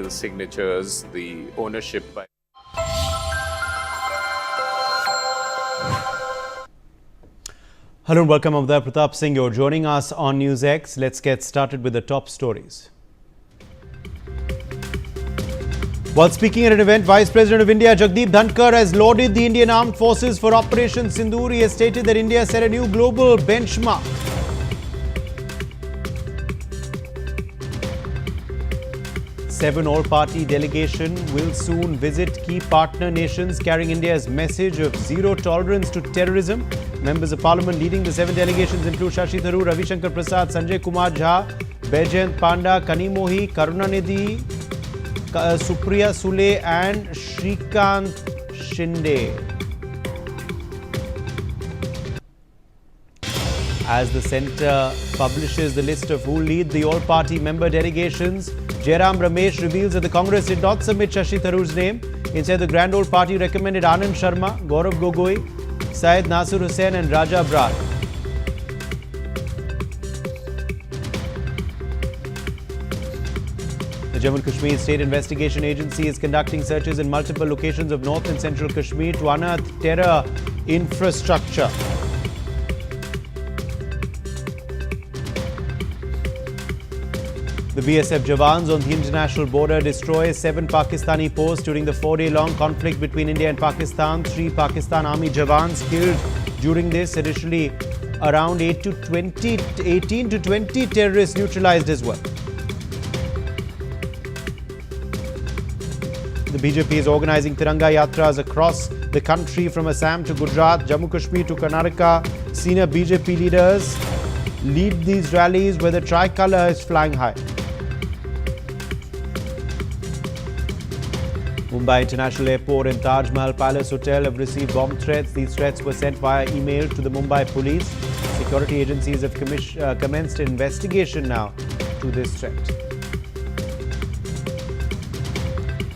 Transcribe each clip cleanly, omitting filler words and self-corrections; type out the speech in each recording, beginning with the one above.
the signatures, the ownership by. Hello and welcome. I'm Pratap Singh. You're joining us on Newsx. Let's get started with the top stories. While speaking at an event, Vice President of India Jagdeesh Dhankar has lauded the Indian Armed Forces for Operation Sindoor. He has stated that India set a new global benchmark. Seven all-party delegation will soon visit key partner nations carrying India's message of zero tolerance to terrorism. Members of Parliament leading the seven delegations include Shashi Tharoor, Ravi Shankar Prasad, Sanjay Kumar Jha, Baijayant Panda, Kanimozhi Karunanidhi, Supriya Sule and Shrikant Shinde. As the centre publishes the list of who lead the all-party member delegations, Jairam Ramesh reveals that the Congress did not submit Shashi Tharoor's name. Instead, the Grand Old Party recommended Anand Sharma, Gaurav Gogoi, Syed Nasir Hussain and Raja Brar. The Jammu and Kashmir State Investigation Agency is conducting searches in multiple locations of North and Central Kashmir to unearth terror infrastructure. The BSF Jawans on the international border destroy 7 Pakistani posts during the 4-day-long conflict between India and Pakistan. 3 Pakistan Army Jawans killed during this. Additionally, around 18 to 20 terrorists neutralized as well. The BJP is organizing Tiranga Yatras across the country from Assam to Gujarat, Jammu Kashmir to Karnataka. Senior BJP leaders lead these rallies where the tricolour is flying high. Mumbai International Airport and Taj Mahal Palace Hotel have received bomb threats. These threats were sent via email to the Mumbai police. Security agencies have commenced an investigation now to this threat.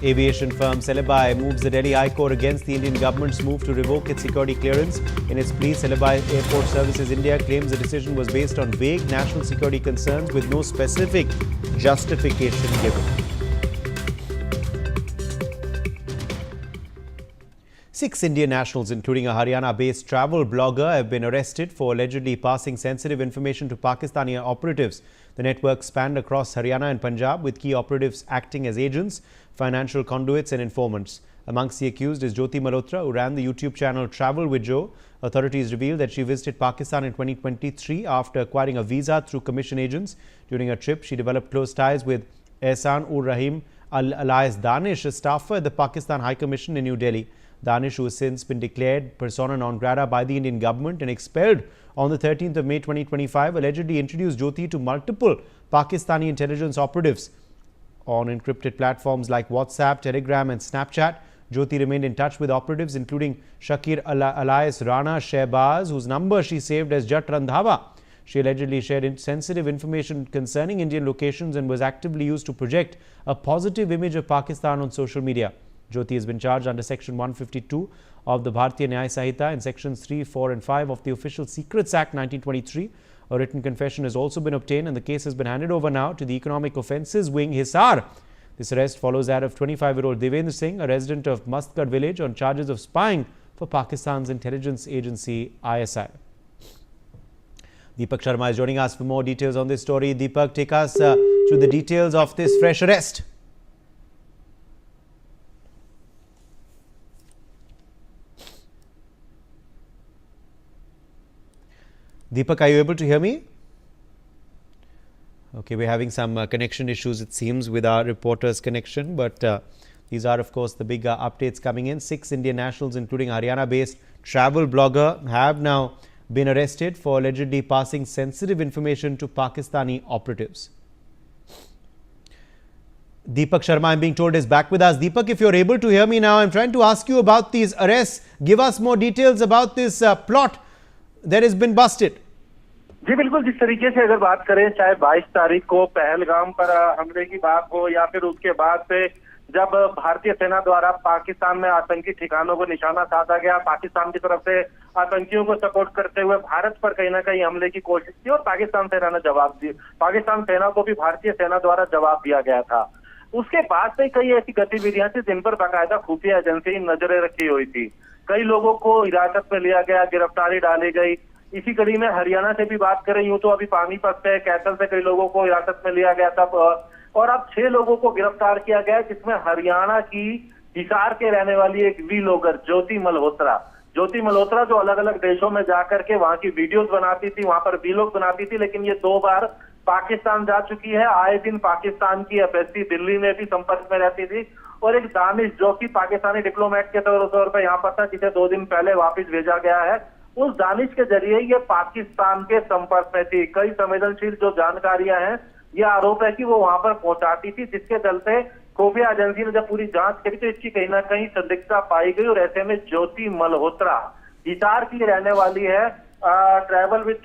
Aviation firm Celebi moves the Delhi High Court against the Indian government's move to revoke its security clearance. In its plea, Celebi Airport Services India claims the decision was based on vague national security concerns with no specific justification given. 6 Indian nationals, including a Haryana-based travel blogger, have been arrested for allegedly passing sensitive information to Pakistani operatives. The network spanned across Haryana and Punjab, with key operatives acting as agents, financial conduits and informants. Amongst the accused is Jyoti Malhotra, who ran the YouTube channel Travel with Joe. Authorities revealed that she visited Pakistan in 2023 after acquiring a visa through commission agents. During her trip, she developed close ties with Ehsan-ur-Rahim alias Danish, a staffer at the Pakistan High Commission in New Delhi. Danish, who has since been declared persona non grata by the Indian government and expelled on the 13th of May 2025, allegedly introduced Jyoti to multiple Pakistani intelligence operatives. On encrypted platforms like WhatsApp, Telegram and Snapchat, Jyoti remained in touch with operatives including Shakir alias Rana Shehbaz, whose number she saved as Jat Randhawa. She allegedly shared sensitive information concerning Indian locations and was actively used to project a positive image of Pakistan on social media. Jyoti has been charged under Section 152 of the Bharatiya Nyaya Sanhita and Sections 3, 4 and 5 of the Official Secrets Act 1923. A written confession has also been obtained and the case has been handed over now to the Economic Offences Wing, Hisar. This arrest follows that of 25-year-old Devendra Singh, a resident of Mastgarh village, on charges of spying for Pakistan's intelligence agency ISI. Deepak Sharma is joining us for more details on this story. Deepak, take us through the details of this fresh arrest. Deepak, are you able to hear me? Okay, we're having some connection issues, it seems, with our reporter's connection. But these are, of course, the big updates coming in. 6 Indian nationals, including Haryana-based travel blogger, have now been arrested for allegedly passing sensitive information to Pakistani operatives. Deepak Sharma, I'm being told, is back with us. Deepak, if you're able to hear me now, I'm trying to ask you about these arrests. Give us more details about this plot that has been busted. जी बिल्कुल, जिस तरीके से अगर बात करें, चाहे 22 तारीख को पहलगाम पर हमले की बात हो या फिर उसके बाद से जब भारतीय सेना द्वारा पाकिस्तान में आतंकी ठिकानों को निशाना साधा गया, पाकिस्तान की तरफ से आतंकियों को सपोर्ट करते हुए भारत पर कहीं ना कहीं हमले की कोशिश की और पाकिस्तान सेना ने जवाब दिया। पाकिस्तान सेना को भी भारतीय सेना द्वारा जवाब दिया गया था। उसके बाद से कई ऐसी गतिविधियां थी जिन पर बाकायदा खुफिया एजेंसी नजरें रखी हुई थी। कई लोगों को हिरासत में लिया गया, गिरफ्तारी डाली गई। इसी कड़ी में हरियाणा से भी बात करें, यूं तो अभी पानीपत से, कैथल से कई लोगों को हिरासत में लिया गया था और अब 6 लोगों को गिरफ्तार किया गया, जिसमें हरियाणा की हिसार के रहने वाली एक वीलॉगर ज्योति मल्होत्रा जो अलग अलग देशों में जाकर के वहां की वीडियोस बनाती थी, वहां पर वीलॉग बनाती थी, लेकिन ये 2 बार पाकिस्तान जा चुकी है। आए दिन पाकिस्तान की एम्बेसी दिल्ली में भी संपर्क में रहती थी। और एक दानिश जो कि पाकिस्तानी डिप्लोमेट के तौर पर यहाँ पर था, जिसे 2 दिन पहले वापस भेजा गया है, उस दानिश के जरिए ये पाकिस्तान के संपर्क में थी। कई संवेदनशील जो जानकारियां हैं, ये आरोप है कि वो वहां पर पहुंचाती थी, जिसके चलते खुफिया एजेंसी ने जब पूरी जांच करी तो इसकी कहीं ना कहीं संदिग्धता पाई गई। और ऐसे में ज्योति मल्होत्रा हिसार की रहने वाली है, ट्रैवल विद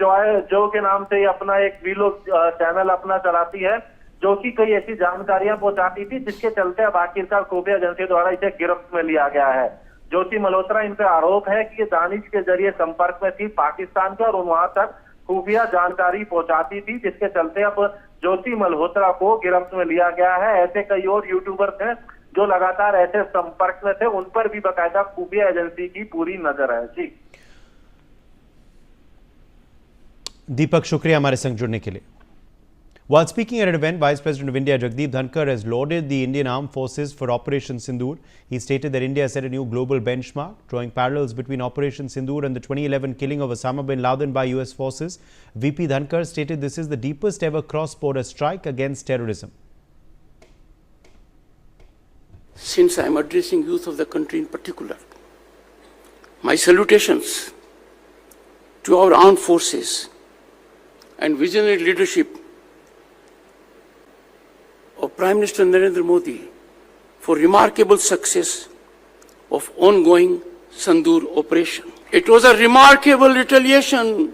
जो के नाम से अपना एक वीलॉग चैनल अपना चलाती है, जो कि कई ऐसी जानकारियां पहुंचाती थी, जिसके चलते अब आखिरकार खुफिया एजेंसी द्वारा इसे गिरफ्त में लिया गया है। ज्योति मल्होत्रा, इन पे आरोप है कि ये दानिश के जरिए संपर्क में थी पाकिस्तान के और वहां तक खुफिया जानकारी पहुंचाती थी, जिसके चलते अब ज्योति मल्होत्रा को गिरफ्त में लिया गया है। ऐसे कई और यूट्यूबर्स हैं जो लगातार ऐसे संपर्क में थे, उन पर भी बाकायदा खुफिया एजेंसी की पूरी नजर है। जी दीपक, शुक्रिया हमारे संग जुड़ने के लिए। While speaking at an event, Vice President of India Jagdeesh Dhankar has lauded the Indian Armed Forces for Operation Sindoor. He stated that India set a new global benchmark, drawing parallels between Operation Sindoor and the 2011 killing of Osama bin Laden by US forces. VP Dhankar stated this is the deepest ever cross-border strike against terrorism. Since I am addressing youth of the country in particular, my salutations to our armed forces and visionary leadership of Prime Minister Narendra Modi for remarkable success of ongoing Sindoor operation. It was a remarkable retaliation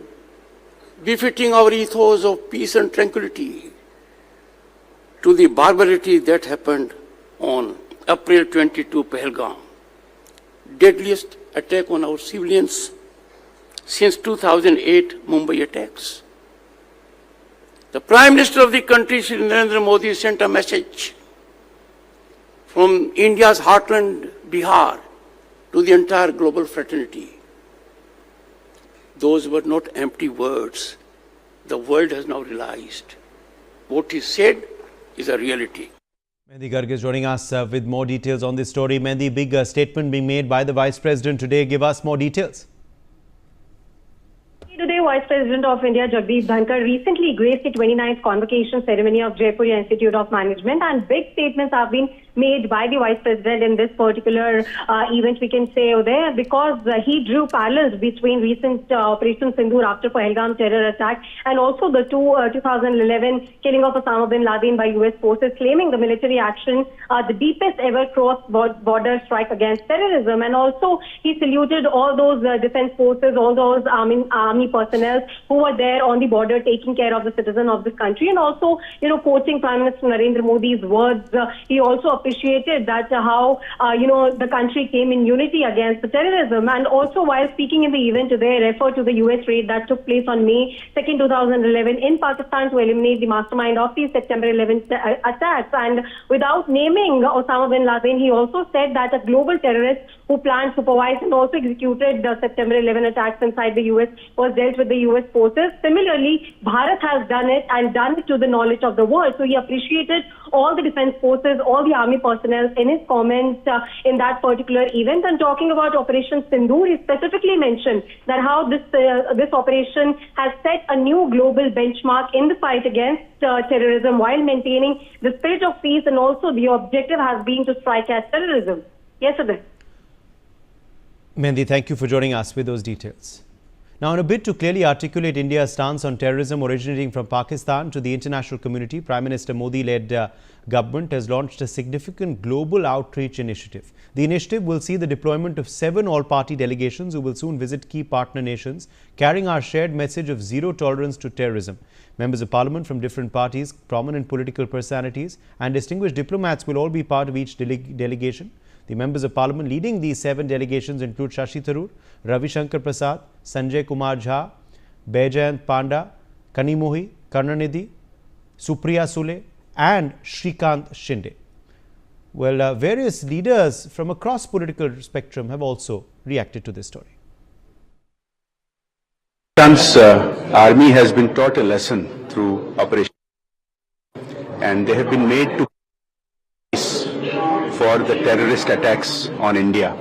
befitting our ethos of peace and tranquility to the barbarity that happened on April 22 Pahalgam, deadliest attack on our civilians since 2008 Mumbai attacks. The Prime Minister of the country, Shri Narendra Modi, sent a message from India's heartland, Bihar, to the entire global fraternity. Those were not empty words. The world has now realized what he said is a reality. Mehndi Garg is joining us with more details on this story. Mehndi, big statement being made by the Vice President today. Give us more details. Today, Vice President of India Jagdeesh Dhankar recently graced the 29th convocation ceremony of Jaipur Institute of Management, and big statements have been made by the Vice President in this particular event, we can say, there, because he drew parallels between recent Operation Sindoor after Pahalgam terror attack and also the 2011 killing of Osama bin Laden by US forces, claiming the military action the deepest ever cross-border strike against terrorism. And also he saluted all those defense forces, all those army personnel who were there on the border taking care of the citizen of this country, and also, quoting Prime Minister Narendra Modi's words, he also appreciated that how the country came in unity against the terrorism. And also, while speaking in the event today, referred to the US raid that took place on May 2nd, 2011 in Pakistan to eliminate the mastermind of the September 11th attacks. And without naming Osama bin Laden, he also said that a global terrorist who planned, supervised and also executed the September 11 attacks inside the US was dealt with the US forces. Similarly, Bharat has done it and done it to the knowledge of the world. So he appreciated all the defense forces, all the army personnel in his comments in that particular event. And talking about Operation Sindoor, he specifically mentioned that how this operation has set a new global benchmark in the fight against terrorism while maintaining the spirit of peace, and also the objective has been to strike at terrorism. Yes, sir. Mehndi, thank you for joining us with those details. Now, in a bid to clearly articulate India's stance on terrorism originating from Pakistan to the international community, Prime Minister Modi-led government has launched a significant global outreach initiative. The initiative will see the deployment of 7 all-party delegations who will soon visit key partner nations, carrying our shared message of zero tolerance to terrorism. Members of Parliament from different parties, prominent political personalities and distinguished diplomats will all be part of each delegation. The members of Parliament leading these 7 delegations include Shashi Tharoor, Ravi Shankar Prasad, Sanjay Kumar Jha, Baijayant Panda, Kanimozhi Karunanidhi, Supriya Sule and Shrikant Shinde. Well, various leaders from across political spectrum have also reacted to this story. Pakistan's army has been taught a lesson through operation, and they have been made to face for the terrorist attacks on India.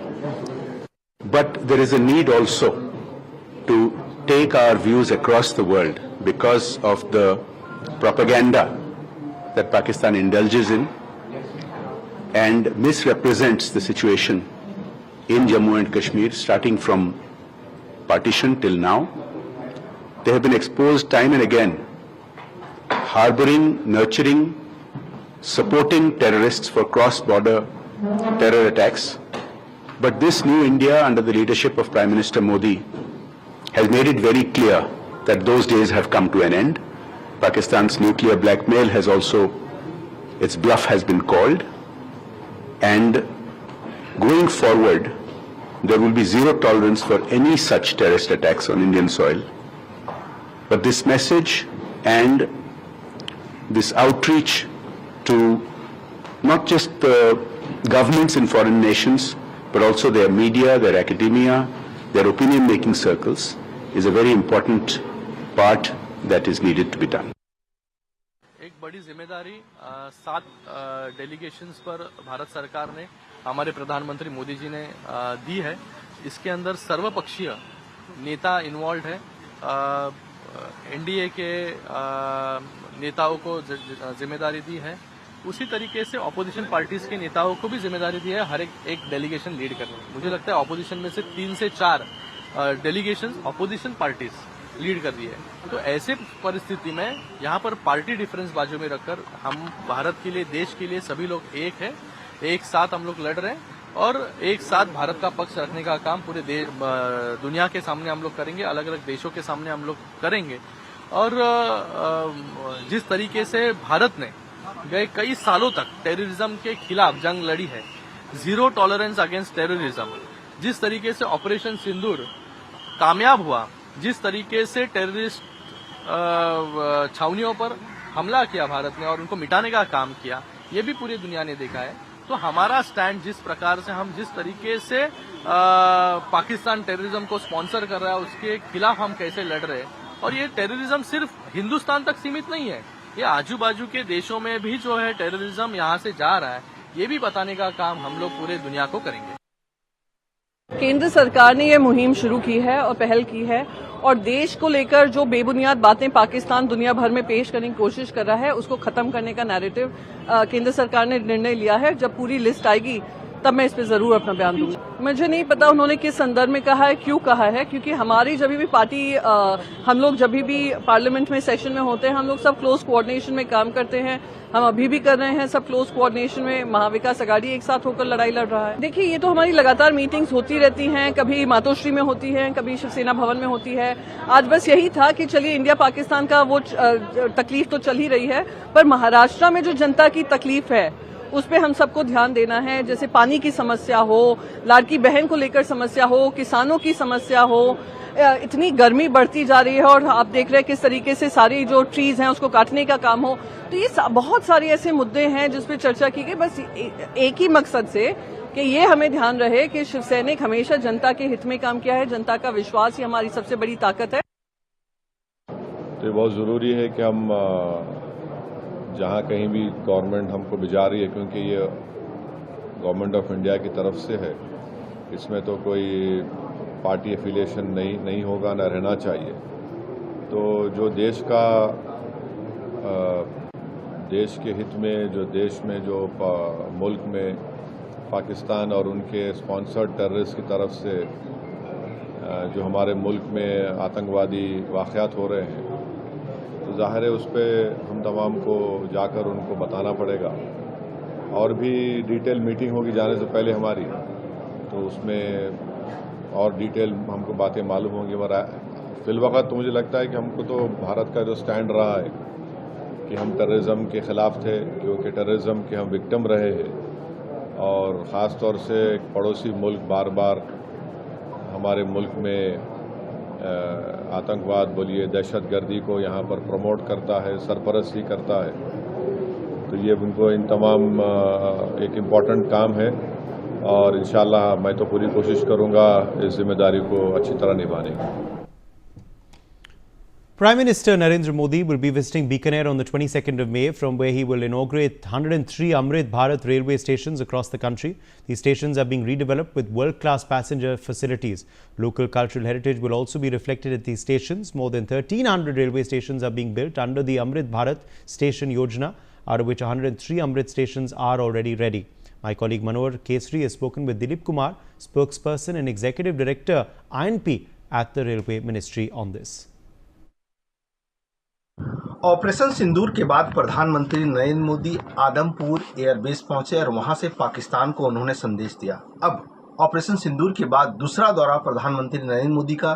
But there is a need also to take our views across the world because of the propaganda that Pakistan indulges in and misrepresents the situation in Jammu and Kashmir starting from partition till now. They have been exposed time and again, harboring, nurturing, supporting terrorists for cross-border terror attacks. But this new India under the leadership of Prime Minister Modi has made it very clear that those days have come to an end. Pakistan's nuclear blackmail has also, its bluff has been called. And going forward, there will be zero tolerance for any such terrorist attacks on Indian soil. But this message and this outreach to not just the governments in foreign nations, but also their media, their academia, their opinion-making circles is a very important part that is needed to be done. एक बड़ी जिम्मेदारी 7 delegations पर भारत सरकार ने हमारे प्रधानमंत्री मोदी जी ने दी है। इसके अंदर सर्वपक्षीय नेता इन्वॉल्व है। एनडीए के नेताओं को जिम्मेदारी दी है, उसी तरीके से ऑपोजिशन पार्टीज के नेताओं को भी जिम्मेदारी दी है हर एक डेलीगेशन लीड करने की। मुझे लगता है ऑपोजिशन में से 3 से 4 डेलीगेशन ऑपोजिशन पार्टीज लीड कर रही है। तो ऐसे परिस्थिति में यहाँ पर पार्टी डिफरेंस बाजू में रखकर हम भारत के लिए, देश के लिए सभी लोग एक है, एक साथ हम लोग लड़ रहे हैं और एक साथ भारत का पक्ष रखने का काम पूरे दुनिया के सामने हम लोग करेंगे, अलग अलग देशों के सामने हम लोग करेंगे। और जिस तरीके से भारत ने गए कई सालों तक टेररिज्म के खिलाफ जंग लड़ी है, जीरो टॉलरेंस अगेंस्ट टेररिज्म, जिस तरीके से ऑपरेशन सिंदूर कामयाब हुआ, जिस तरीके से टेररिस्ट छावनियों पर हमला किया भारत ने और उनको मिटाने का काम किया, ये भी पूरी दुनिया ने देखा है। तो हमारा स्टैंड जिस प्रकार से हम जिस तरीके से पाकिस्तान टेररिज्म को स्पॉन्सर कर रहा है उसके खिलाफ हम कैसे लड़ रहे हैं, और ये टेररिज्म सिर्फ हिंदुस्तान तक सीमित नहीं है, ये आजू बाजू के देशों में भी जो है टेररिज्म यहाँ से जा रहा है, ये भी बताने का काम हम लोग पूरे दुनिया को करेंगे। केंद्र सरकार ने यह मुहिम शुरू की है और पहल की है, और देश को लेकर जो बेबुनियाद बातें पाकिस्तान दुनिया भर में पेश करने की कोशिश कर रहा है उसको खत्म करने का नैरेटिव केंद्र सरकार ने निर्णय लिया है। जब पूरी लिस्ट आएगी तब मैं इस पे जरूर अपना बयान दूंगी। मुझे नहीं पता उन्होंने किस संदर्भ में कहा है, क्यों कहा है, क्योंकि हमारी जब भी पार्टी हम लोग जब भी पार्लियामेंट में सेशन में होते हैं हम लोग सब क्लोज कोऑर्डिनेशन में काम करते हैं। हम अभी भी कर रहे हैं सब क्लोज कोऑर्डिनेशन में। महाविकास अघाड़ी एक साथ होकर लड़ाई लड़ रहा है। देखिए, ये तो हमारी लगातार मीटिंग्स होती रहती हैं, कभी मातोश्री में होती है, कभी शिवसेना भवन में होती है। आज बस यही था कि चलिए इंडिया पाकिस्तान का वो तकलीफ तो चल ही रही है, पर महाराष्ट्र में जो जनता की तकलीफ है उस पे हम सबको ध्यान देना है। जैसे पानी की समस्या हो, लाड़की बहन को लेकर समस्या हो, किसानों की समस्या हो, इतनी गर्मी बढ़ती जा रही है और आप देख रहे हैं किस तरीके से सारी जो ट्रीज हैं उसको काटने का काम हो। तो ये बहुत सारे ऐसे मुद्दे हैं जिस पे चर्चा की गई, बस एक ही मकसद से कि ये हमें ध्यान रहे कि शिव सैनिक हमेशा जनता के हित में काम किया है। जनता का विश्वास ही हमारी सबसे बड़ी ताकत है। तो ये बहुत जरूरी है कि हम जहाँ कहीं भी गवर्नमेंट हमको भिजा रही है, क्योंकि ये गवर्नमेंट ऑफ इंडिया की तरफ से है, इसमें तो कोई पार्टी एफिलिएशन नहीं होगा, न रहना चाहिए। तो जो देश के हित में, जो देश में, जो मुल्क में पाकिस्तान और उनके स्पॉन्सर्ड टेररिस्ट की तरफ से जो हमारे मुल्क में आतंकवादी वाक़यात हो रहे हैं, तो जाहिर है उस पर हम तमाम को जाकर उनको बताना पड़ेगा। और भी डिटेल मीटिंग होगी जाने से पहले हमारी, तो उसमें और डिटेल हमको बातें मालूम होंगी। मगर फिलवक़्त तो मुझे लगता है कि हमको तो भारत का जो स्टैंड रहा है कि हम टेररिज्म के ख़िलाफ़ थे, क्योंकि टेररिज्म के हम विक्टिम रहे हैं। और ख़ास तौर से एक पड़ोसी मुल्क बार बार हमारे मुल्क में आतंकवाद बोलिए, दहशतगर्दी को यहाँ पर प्रमोट करता है, सरपरस्ती करता है। तो ये उनको इन तमाम एक इम्पॉर्टेंट काम है और इंशाल्लाह मैं तो पूरी कोशिश करूंगा इस जिम्मेदारी को अच्छी तरह निभाने की। Prime Minister Narendra Modi will be visiting Bikaner on the 22nd of May, from where he will inaugurate 103 Amrit Bharat railway stations across the country. These stations are being redeveloped with world-class passenger facilities. Local cultural heritage will also be reflected at these stations. More than 1,300 railway stations are being built under the Amrit Bharat Station Yojana, out of which 103 Amrit stations are already ready. My colleague Manohar Kesri has spoken with Dilip Kumar, spokesperson and executive director INP at the Railway Ministry on this. Operation Sindoor के बाद प्रधानमंत्री Narendra Modi Adampur airbase पहुंचे और वहां से पाकिस्तान को उन्होंने संदेश दिया। अब ऑपरेशन सिंदूर के बाद दूसरा दौरा प्रधानमंत्री नरेंद्र मोदी का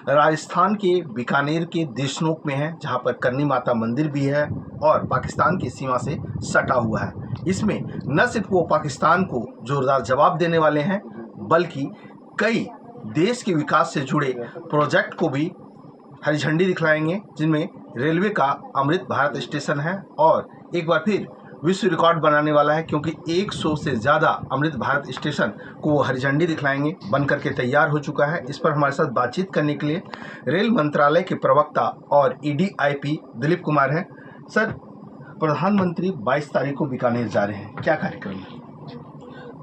राजस्थान के बीकानेर के देशनोक में है, जहां पर करनी माता मंदिर भी है और पाकिस्तान की सीमा से सटा हुआ है। इसमें न सिर्फ वो पाकिस्तान को जोरदार जवाब देने वाले हैं, बल्कि कई देश के विकास से जुड़े प्रोजेक्ट को भी हरी झंडी दिखलाएंगे, जिनमें रेलवे का अमृत भारत स्टेशन है और एक बार फिर विश्व रिकॉर्ड बनाने वाला है, क्योंकि 100 से ज़्यादा अमृत भारत स्टेशन को वो हरी झंडी दिखलाएंगे। बन करके तैयार हो चुका है। इस पर हमारे साथ बातचीत करने के लिए रेल मंत्रालय के प्रवक्ता और EDIP दिलीप कुमार हैं। सर, प्रधानमंत्री 22 तारीख को बीकानेर जा रहे हैं, क्या कार्यक्रम है?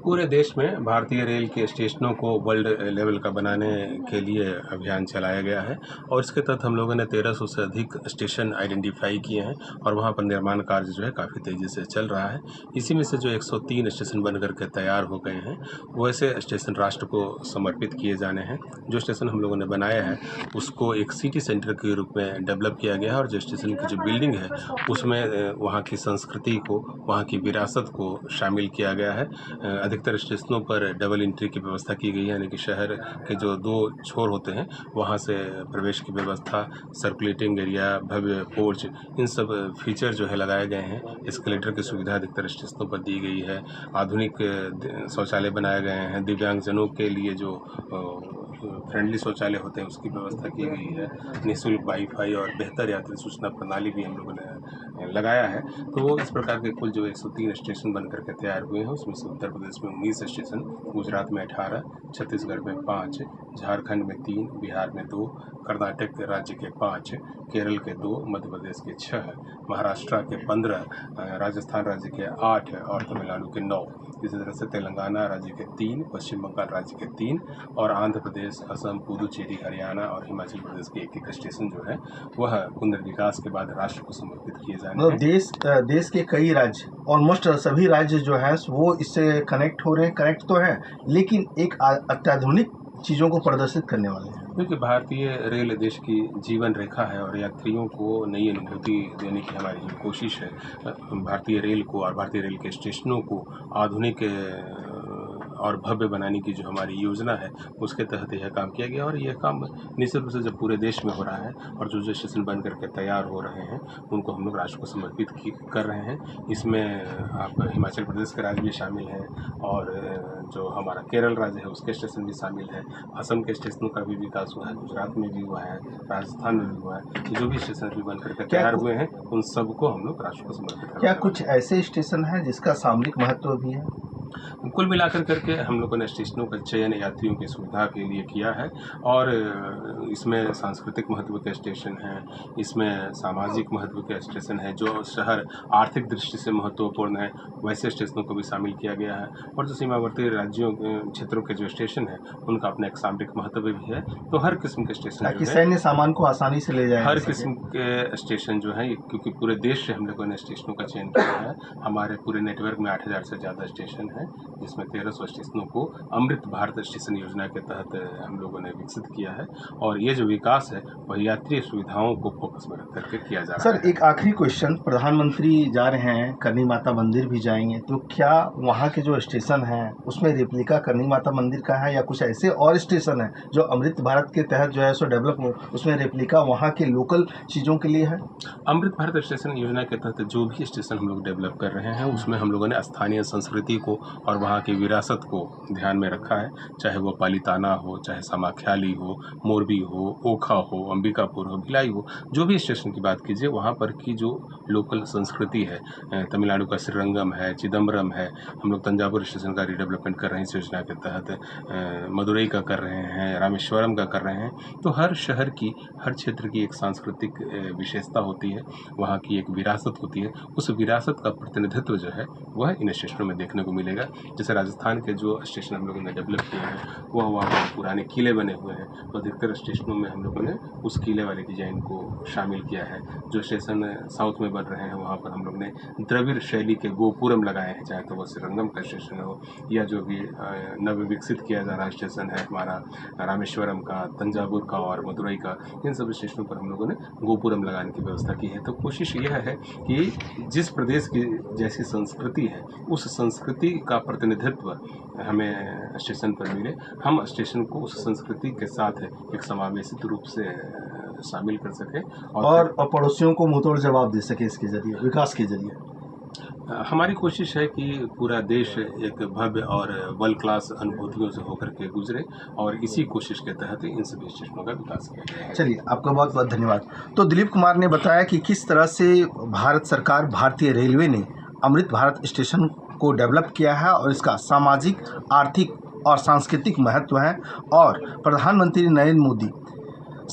पूरे देश में भारतीय रेल के स्टेशनों को वर्ल्ड लेवल का बनाने के लिए अभियान चलाया गया है और इसके तहत हम लोगों ने 1300 से अधिक स्टेशन आइडेंटिफाई किए हैं और वहां पर निर्माण कार्य जो है काफ़ी तेज़ी से चल रहा है। इसी में से जो 103 स्टेशन बन करके तैयार हो गए हैं, वैसे स्टेशन राष्ट्र को समर्पित किए जाने हैं। जो स्टेशन हम लोगों ने बनाया है उसको एक सिटी सेंटर के रूप में डेवलप किया गया है और जो स्टेशन की जो बिल्डिंग है उसमें वहाँ की संस्कृति को, वहाँ की विरासत को शामिल किया गया है। अधिकतर स्टेशनों पर डबल एंट्री की व्यवस्था की गई है, यानी कि शहर के जो 2 छोर होते हैं वहां से प्रवेश की व्यवस्था, सर्कुलेटिंग एरिया, भव्य पोर्च, इन सब फीचर जो है लगाए गए हैं। एस्केलेटर की सुविधा अधिकतर स्टेशनों पर दी गई है। आधुनिक शौचालय बनाए गए हैं। दिव्यांगजनों के लिए जो फ्रेंडली शौचालय होते हैं उसकी व्यवस्था की गई है। निःशुल्क वाईफाई और बेहतर यात्री सूचना प्रणाली भी हम लोगों ने लगाया है। तो वो इस प्रकार के कुल जो 103 स्टेशन बन करके तैयार हुए हैं, उसमें से उत्तर प्रदेश में 19 स्टेशन, गुजरात में 18, छत्तीसगढ़ में 5, झारखंड में 3, बिहार में 2, कर्नाटक राज्य के 5, केरल के 2, मध्य प्रदेश के 6, महाराष्ट्र के 15, राजस्थान राज्य के 8 और तमिलनाडु के 9। इसी तरह से तेलंगाना राज्य के 3, पश्चिम बंगाल राज्य के 3 और आंध्र प्रदेश, असम, पुदुचेरी, हरियाणा और हिमाचल प्रदेश के एक स्टेशन जो है वह पुनर्विकास के बाद राष्ट्र को समर्पित किए जाने हैं। देश के कई राज्य, ऑलमोस्ट सभी राज्य जो है वो इससे कनेक्ट हो रहे हैं। कनेक्ट तो है, लेकिन एक अत्याधुनिक चीज़ों को प्रदर्शित करने वाले हैं, क्योंकि भारतीय रेल देश की जीवन रेखा है और यात्रियों को नई अनुभूति देने की हमारी जो कोशिश है, भारतीय रेल को और भारतीय रेल के स्टेशनों को आधुनिक और भव्य बनाने की जो हमारी योजना है उसके तहत यह काम किया गया। और यह काम निश्चित रूप से जब पूरे देश में हो रहा है और जो स्टेशन बन करके तैयार हो रहे हैं उनको हम लोग राष्ट्र को समर्पित कर रहे हैं। इसमें आप हिमाचल प्रदेश के राज्य भी शामिल है और जो हमारा केरल राज्य है उसके स्टेशन भी शामिल है। असम के स्टेशनों का भी विकास हुआ है, गुजरात में भी हुआ है, राजस्थान में भी हुआ है। जो भी स्टेशन अभी बन करके तैयार हुए हैं उन सबको हम लोग राष्ट्र को समर्पित कर रहे हैं। क्या कुछ ऐसे स्टेशन हैं जिसका सामरिक महत्व भी है? कुल मिलाकर करके हम लोगों ने स्टेशनों का चयन यात्रियों की सुविधा के लिए किया है और इसमें सांस्कृतिक महत्व के स्टेशन हैं, इसमें सामाजिक महत्व के स्टेशन है, जो शहर आर्थिक दृष्टि से महत्वपूर्ण है वैसे स्टेशनों को भी शामिल किया गया है। और जो सीमावर्ती राज्यों क्षेत्रों के जो स्टेशन हैं उनका अपना एक सामरिक महत्व भी है। तो हर किस्म के स्टेशन ताकि सैन्य सामान को आसानी से ले जाए, हर किस्म के स्टेशन जो है, क्योंकि पूरे देश से हम लोगों ने स्टेशनों का चयन किया है। हमारे पूरे नेटवर्क में 8000 से ज़्यादा स्टेशन है, जिसमें 1300 स्टेशनों को अमृत भारत स्टेशन योजना के तहत हम लोगों ने विकसित किया है। और ये जो विकास है वह यात्री सुविधाओं को फोकस में रख करके किया जा रहा है। सर, एक आखिरी क्वेश्चन, प्रधानमंत्री जा रहे हैं, करनी माता मंदिर भी जाएंगे, तो क्या वहाँ के जो स्टेशन है उसमें रेप्लिका करनी माता मंदिर का है या कुछ ऐसे और स्टेशन है जो अमृत भारत के तहत जो है सो डेवलप, उसमें रेप्लिका वहाँ के लोकल चीज़ों के लिए है? अमृत भारत स्टेशन योजना के तहत जो भी स्टेशन हम लोग डेवलप कर रहे हैं उसमें हम लोगों ने स्थानीय संस्कृति को और वहाँ की विरासत को ध्यान में रखा है, चाहे वो पालीताना हो, चाहे समाख्याली हो, मोरबी हो, ओखा हो, अंबिकापुर हो, भिलाई हो, जो भी स्टेशन की बात कीजिए, वहाँ पर की जो लोकल संस्कृति है, तमिलनाडु का श्रीरंगम है, चिदम्बरम है, हम लोग तंजावुर स्टेशन का रिडेवलपमेंट कर रहे हैं इस योजना के तहत, मदुरई का कर रहे हैं, रामेश्वरम का कर रहे हैं। तो हर शहर की, हर क्षेत्र की एक सांस्कृतिक विशेषता होती है, वहाँ की एक विरासत होती है। उस विरासत का प्रतिनिधित्व जो है वह इन स्टेशनों में देखने को मिलेगा। जैसे राजस्थान के जो स्टेशन हम लोगों ने डेवलप किए हैं, वह वहाँ पुराने किले बने हुए हैं, तो अधिकतर स्टेशनों में हम लोगों ने उस किले वाले डिजाइन को शामिल किया है। जो स्टेशन साउथ में बन रहे हैं, वहाँ पर हम लोग ने द्रविड़ शैली के गोपुरम लगाए हैं, चाहे तो वह श्रीरंगम का स्टेशन हो या जो भी नव विकसित किया जा रहा स्टेशन है हमारा रामेश्वरम का, तंजावुर का और मदुरई का, इन सब स्टेशनों पर हम लोगों ने गोपुरम लगाने की व्यवस्था की है। तो कोशिश यह है कि जिस प्रदेश की जैसी संस्कृति है, उस संस्कृति का प्रतिनिधित्व हमें स्टेशन पर मिले, हम स्टेशन को उस संस्कृति के साथ एक समावेशित रूप से शामिल कर सके और पड़ोसियों को मुंहतोड़ जवाब दे सके इसके जरिए, विकास के जरिए। हमारी कोशिश है कि पूरा देश एक भव्य और वर्ल्ड क्लास अनुभूतियों से होकर के गुजरे, और इसी कोशिश के तहत इन सभी स्टेशनों का विकास किया गया है। चलिए, आपका बहुत बहुत धन्यवाद। तो दिलीप कुमार ने बताया कि किस तरह से भारत सरकार, भारतीय रेलवे ने अमृत भारत स्टेशन को डेवलप किया है और इसका सामाजिक, आर्थिक और सांस्कृतिक महत्व है, और प्रधानमंत्री नरेंद्र मोदी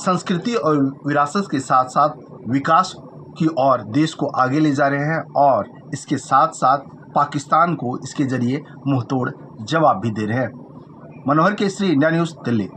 संस्कृति और विरासत के साथ साथ विकास की ओर देश को आगे ले जा रहे हैं, और इसके साथ साथ पाकिस्तान को इसके जरिए मुंहतोड़ जवाब भी दे रहे हैं। Manohar Kesari, India news, Delhi.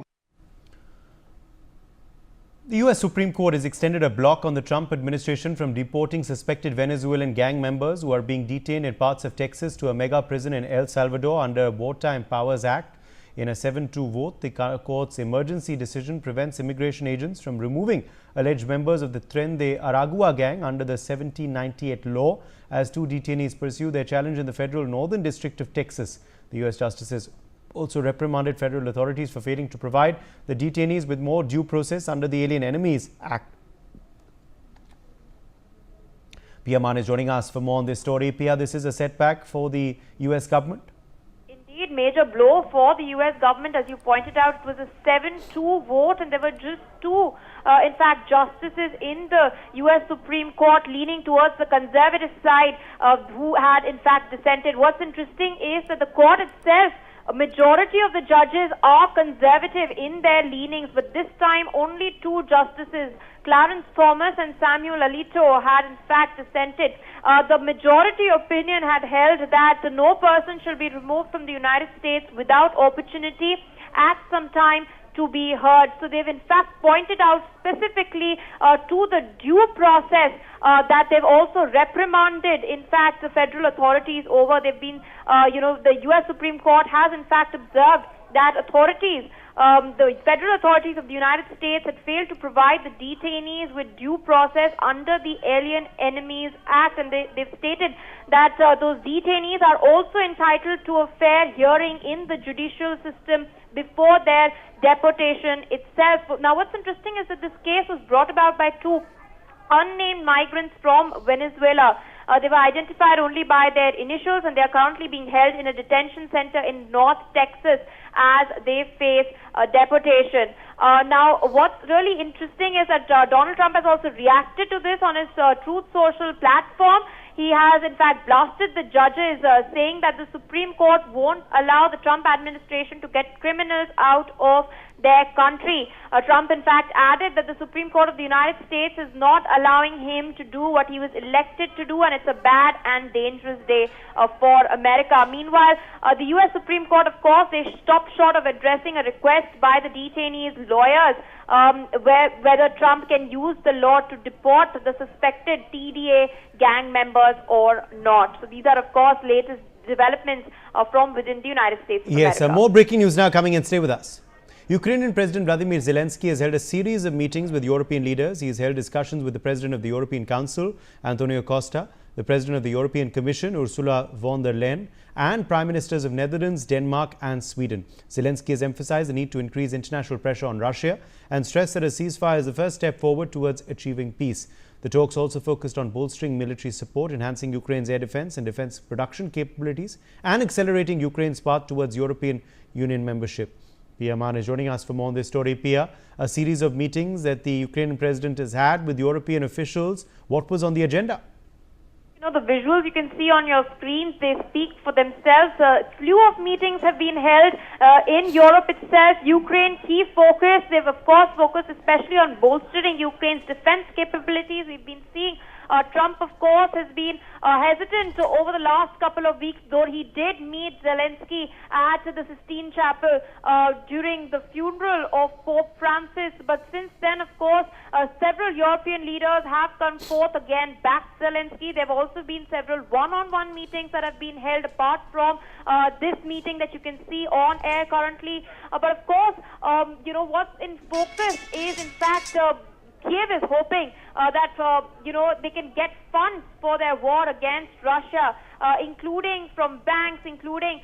The US Supreme Court has extended a block on the Trump administration from deporting suspected Venezuelan gang members who are being detained in parts of Texas to a mega prison in El Salvador under Wartime Powers Act. In a 7-2 vote, the court's emergency decision prevents immigration agents from removing alleged members of the Tren de Aragua gang under the 1798 law as two detainees pursue their challenge in the federal Northern District of Texas. The U.S. justices also reprimanded federal authorities for failing to provide the detainees with more due process under the Alien Enemies Act. Pia Man is joining us for more on this story. Pia, this is a setback for the U.S. government? Indeed, major blow for the U.S. government. As you pointed out, it was a 7-2 vote, and there were just two, in fact, justices in the U.S. Supreme Court leaning towards the conservative side who had, in fact, dissented. What's interesting is that the court itself, a majority of the judges are conservative in their leanings, but this time only two justices, Clarence Thomas and Samuel Alito, had in fact dissented. The majority opinion had held that no person shall be removed from the United States without opportunity at some time to be heard. So they've in fact pointed out specifically to the due process that they've also reprimanded, in fact, the federal authorities over. They've been, the U.S. Supreme Court has in fact observed that authorities, the federal authorities of the United States had failed to provide the detainees with due process under the Alien Enemies Act, and they've stated that those detainees are also entitled to a fair hearing in the judicial system before their deportation itself. Now, what's interesting is that this case was brought about by two unnamed migrants from Venezuela. They were identified only by their initials, and they are currently being held in a detention center in North Texas as they face deportation. Now, what's really interesting is that Donald Trump has also reacted to this on his Truth Social platform. He has, in fact, blasted the judges, saying that the Supreme Court won't allow the Trump administration to get criminals out of their country. Trump, in fact, added that the Supreme Court of the United States is not allowing him to do what he was elected to do, and it's a bad and dangerous day for America. Meanwhile, the U.S. Supreme Court, of course, they stopped short of addressing a request by the detainees' lawyers whether Trump can use the law to deport the suspected TDA gang members or not. So these are, of course, latest developments from within the United States of Yes, America. more breaking news now coming in. Stay with us. Ukrainian President Vladimir Zelensky has held a series of meetings with European leaders. He has held discussions with the President of the European Council, Antonio Costa, The President of the European Commission, Ursula von der Leyen, and Prime Ministers of Netherlands, Denmark and Sweden. Zelensky has emphasized the need to increase international pressure on Russia and stressed that a ceasefire is the first step forward towards achieving peace. The talks also focused on bolstering military support, enhancing Ukraine's air defense and defense production capabilities, and accelerating Ukraine's path towards European Union membership. Pia Maan is joining us for more on this story. Pia, a series of meetings that the Ukrainian president has had with European officials. What was on the agenda? You know, the visuals you can see on your screens, they speak for themselves. A slew of meetings have been held in Europe itself. Ukraine, key focus. They've, of course, focused especially on bolstering Ukraine's defense capabilities. We've been seeing Trump, of course, has been hesitant over the last couple of weeks, though he did meet Zelensky at the Sistine Chapel during the funeral of Pope Francis. But since then, of course, several European leaders have come forth again, backed Zelensky. There have also been several one-on-one meetings that have been held apart from this meeting that you can see on air currently. But of course, you know, what's in focus is, in fact, Kiev is hoping that, you know, they can get funds for their war against Russia, including from banks, including,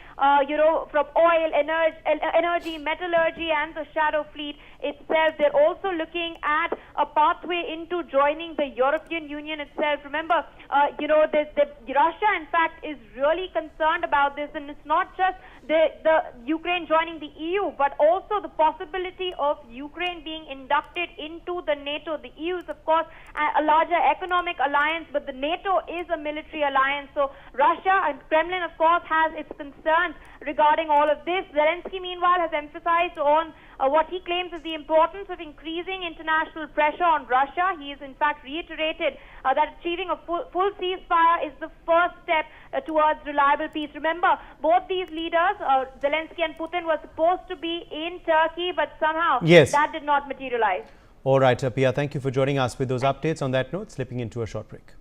you know, from oil, energy, metallurgy, and the shadow fleet itself. They're also looking at a pathway into joining the European Union itself. Remember, you know, Russia, in fact, is really concerned about this, and it's not just the Ukraine joining the EU, but also the possibility of Ukraine being inducted into the NATO. The EU is, of course, a larger economic alliance, but the NATO is a military alliance. So Russia and Kremlin, of course, has its concerns regarding all of this. Zelensky, meanwhile, has emphasized on what he claims is the importance of increasing international pressure on Russia. He has, in fact, reiterated that achieving a full ceasefire is the first step towards reliable peace. Remember, both these leaders, Zelensky and Putin, were supposed to be in Turkey, but somehow that did not materialize. All right, Pia, thank you for joining us with those updates. On that note, slipping into a short break.